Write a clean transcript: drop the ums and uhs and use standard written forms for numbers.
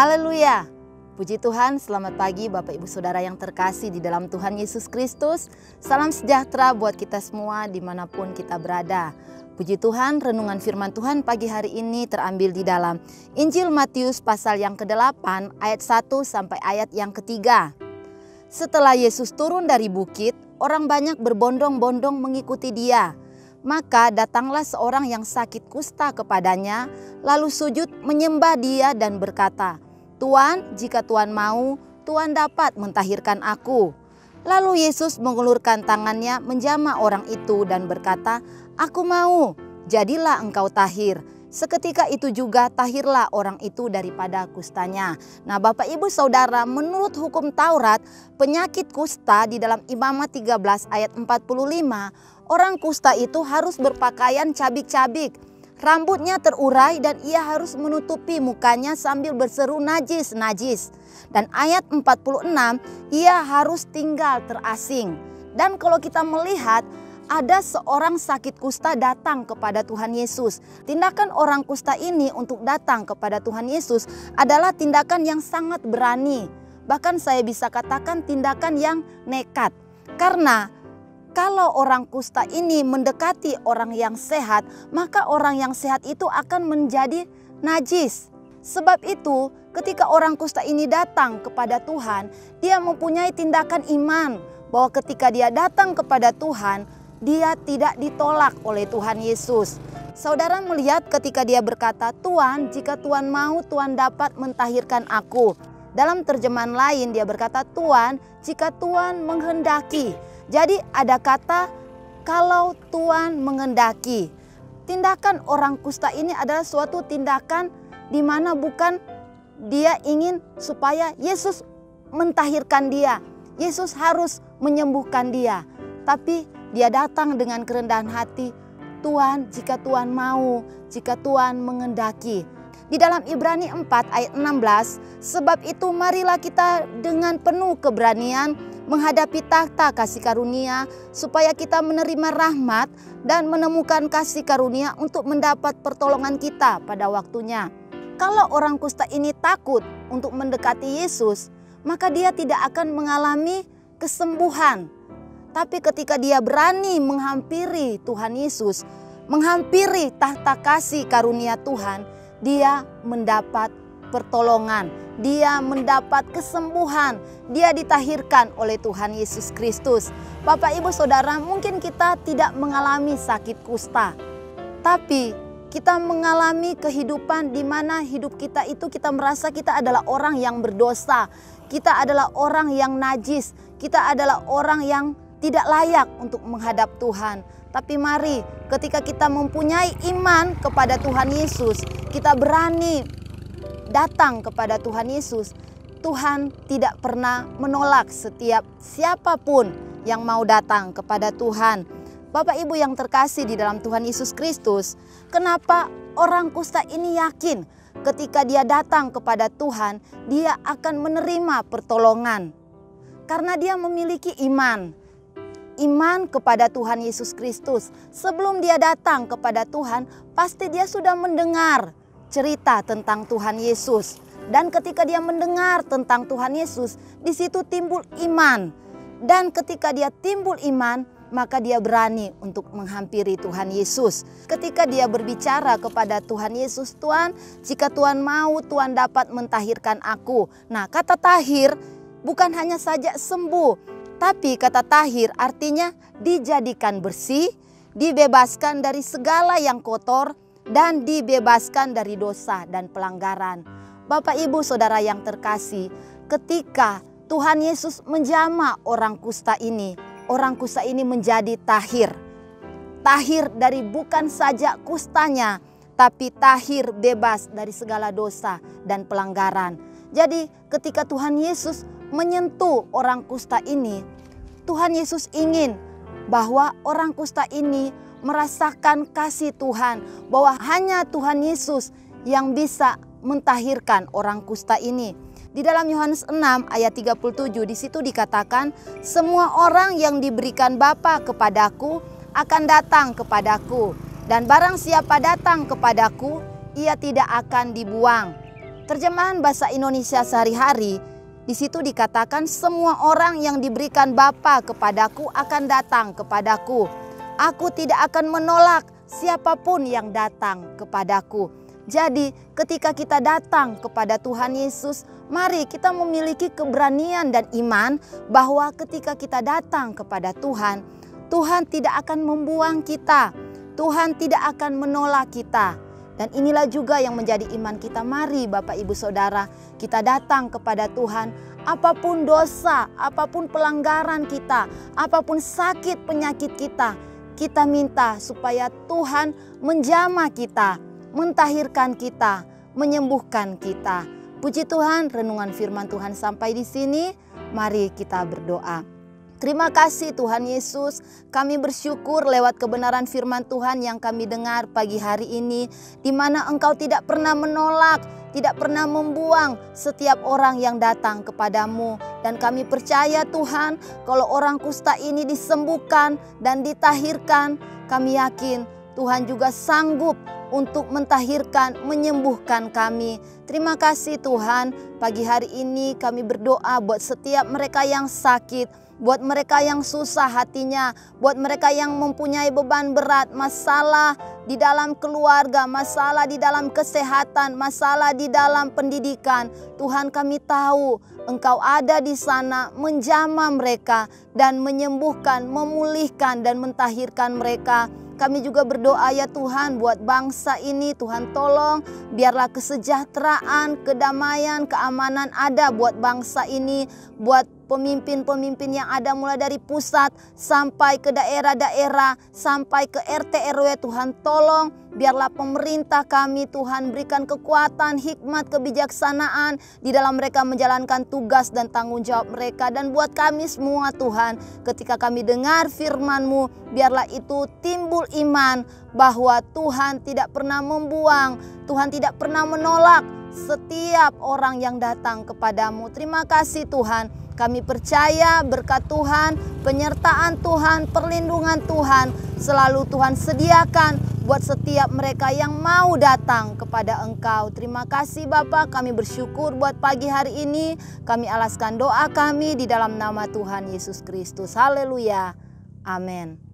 Haleluya. Puji Tuhan, selamat pagi Bapak Ibu Saudara yang terkasih di dalam Tuhan Yesus Kristus. Salam sejahtera buat kita semua dimanapun kita berada. Puji Tuhan, renungan firman Tuhan pagi hari ini terambil di dalam Injil Matius pasal yang ke-8 ayat 1 sampai ayat yang ke-3. Setelah Yesus turun dari bukit, orang banyak berbondong-bondong mengikuti dia. Maka datanglah seorang yang sakit kusta kepadanya, lalu sujud menyembah dia dan berkata, "Tuan, jika Tuan mau, Tuan dapat mentahirkan aku." Lalu Yesus mengulurkan tangannya menjamah orang itu dan berkata, "Aku mau, jadilah engkau tahir." Seketika itu juga tahirlah orang itu daripada kustanya. Nah Bapak Ibu Saudara, menurut hukum Taurat, penyakit kusta di dalam Imamat 13 ayat 45, orang kusta itu harus berpakaian cabik-cabik. Rambutnya terurai dan ia harus menutupi mukanya sambil berseru najis, najis. Dan ayat 46, ia harus tinggal terasing. Dan kalau kita melihat, ada seorang sakit kusta datang kepada Tuhan Yesus. Tindakan orang kusta ini untuk datang kepada Tuhan Yesus adalah tindakan yang sangat berani. Bahkan saya bisa katakan tindakan yang nekat. Karena kalau orang kusta ini mendekati orang yang sehat, maka orang yang sehat itu akan menjadi najis. Sebab itu, ketika orang kusta ini datang kepada Tuhan, dia mempunyai tindakan iman bahwa ketika dia datang kepada Tuhan, dia tidak ditolak oleh Tuhan Yesus. Saudara melihat ketika dia berkata, "Tuan, jika Tuan mau, Tuan dapat mentahirkan aku." Dalam terjemahan lain dia berkata, "Tuan, jika Tuan menghendaki." Jadi ada kata kalau Tuhan menghendaki. Tindakan orang kusta ini adalah suatu tindakan di mana bukan dia ingin supaya Yesus mentahirkan dia. Yesus harus menyembuhkan dia. Tapi dia datang dengan kerendahan hati. "Tuan, jika Tuan mau, jika Tuan menghendaki." Di dalam Ibrani 4 ayat 16, "Sebab itu marilah kita dengan penuh keberanian menghadapi takhta kasih karunia, supaya kita menerima rahmat dan menemukan kasih karunia untuk mendapat pertolongan kita pada waktunya." Kalau orang kusta ini takut untuk mendekati Yesus, maka dia tidak akan mengalami kesembuhan. Tapi ketika dia berani menghampiri Tuhan Yesus, menghampiri tahta kasih karunia Tuhan, dia mendapat pertolongan, dia mendapat kesembuhan, dia ditahirkan oleh Tuhan Yesus Kristus. Bapak Ibu Saudara, mungkin kita tidak mengalami sakit kusta, tapi kita mengalami kehidupan di mana hidup kita itu kita merasa kita adalah orang yang berdosa, kita adalah orang yang najis, kita adalah orang yang tidak layak untuk menghadap Tuhan. Tapi mari ketika kita mempunyai iman kepada Tuhan Yesus, kita berani datang kepada Tuhan Yesus. Tuhan tidak pernah menolak setiap siapapun yang mau datang kepada Tuhan. Bapak Ibu yang terkasih di dalam Tuhan Yesus Kristus, kenapa orang kusta ini yakin ketika dia datang kepada Tuhan, dia akan menerima pertolongan? Karena dia memiliki iman. Iman kepada Tuhan Yesus Kristus. Sebelum dia datang kepada Tuhan, pasti dia sudah mendengar cerita tentang Tuhan Yesus. Dan ketika dia mendengar tentang Tuhan Yesus, di situ timbul iman. Dan ketika dia timbul iman, maka dia berani untuk menghampiri Tuhan Yesus. Ketika dia berbicara kepada Tuhan Yesus, "Tuan, jika Tuan mau, Tuan dapat mentahirkan aku." Nah, kata tahir bukan hanya saja sembuh, tapi kata tahir artinya dijadikan bersih, dibebaskan dari segala yang kotor, dan dibebaskan dari dosa dan pelanggaran. Bapak Ibu Saudara yang terkasih, ketika Tuhan Yesus menjamah orang kusta ini menjadi tahir. Tahir dari bukan saja kustanya, tapi tahir bebas dari segala dosa dan pelanggaran. Jadi ketika Tuhan Yesus menyentuh orang kusta ini, Tuhan Yesus ingin bahwa orang kusta ini merasakan kasih Tuhan, bahwa hanya Tuhan Yesus yang bisa mentahirkan orang kusta ini. Di dalam Yohanes 6 ayat 37 di situ dikatakan, "Semua orang yang diberikan Bapa kepadaku akan datang kepadaku, dan barang siapa datang kepadaku, ia tidak akan dibuang." Terjemahan bahasa Indonesia sehari-hari, di situ dikatakan semua orang yang diberikan Bapa kepadaku akan datang kepadaku. Aku tidak akan menolak siapapun yang datang kepadaku. Jadi ketika kita datang kepada Tuhan Yesus, mari kita memiliki keberanian dan iman bahwa ketika kita datang kepada Tuhan, Tuhan tidak akan membuang kita. Tuhan tidak akan menolak kita. Dan inilah juga yang menjadi iman kita. Mari Bapak Ibu Saudara, kita datang kepada Tuhan. Apapun dosa, apapun pelanggaran kita, apapun sakit penyakit kita, kita minta supaya Tuhan menjamah kita, mentahirkan kita, menyembuhkan kita. Puji Tuhan, renungan firman Tuhan sampai di sini. Mari kita berdoa. Terima kasih Tuhan Yesus, kami bersyukur lewat kebenaran firman Tuhan yang kami dengar pagi hari ini, di mana Engkau tidak pernah menolak, tidak pernah membuang setiap orang yang datang kepadamu. Dan kami percaya Tuhan, kalau orang kusta ini disembuhkan dan ditahirkan, kami yakin Tuhan juga sanggup untuk mentahirkan, menyembuhkan kami. Terima kasih Tuhan, pagi hari ini kami berdoa buat setiap mereka yang sakit, buat mereka yang susah hatinya, buat mereka yang mempunyai beban berat, masalah di dalam keluarga, masalah di dalam kesehatan, masalah di dalam pendidikan. Tuhan, kami tahu Engkau ada di sana menjamah mereka dan menyembuhkan, memulihkan dan mentahirkan mereka. Kami juga berdoa ya Tuhan buat bangsa ini, Tuhan tolong biarlah kesejahteraan, kedamaian, keamanan ada buat bangsa ini, buat pemimpin-pemimpin yang ada mulai dari pusat sampai ke daerah-daerah, sampai ke RT RW. Tuhan tolong biarlah pemerintah kami Tuhan berikan kekuatan, hikmat, kebijaksanaan di dalam mereka menjalankan tugas dan tanggung jawab mereka. Dan buat kami semua Tuhan, ketika kami dengar firman-Mu, biarlah itu timbul iman bahwa Tuhan tidak pernah membuang, Tuhan tidak pernah menolak setiap orang yang datang kepadamu. Terima kasih Tuhan. Kami percaya berkat Tuhan, penyertaan Tuhan, perlindungan Tuhan selalu Tuhan sediakan buat setiap mereka yang mau datang kepada Engkau. Terima kasih Bapa, kami bersyukur buat pagi hari ini. Kami alaskan doa kami di dalam nama Tuhan Yesus Kristus. Haleluya. Amin.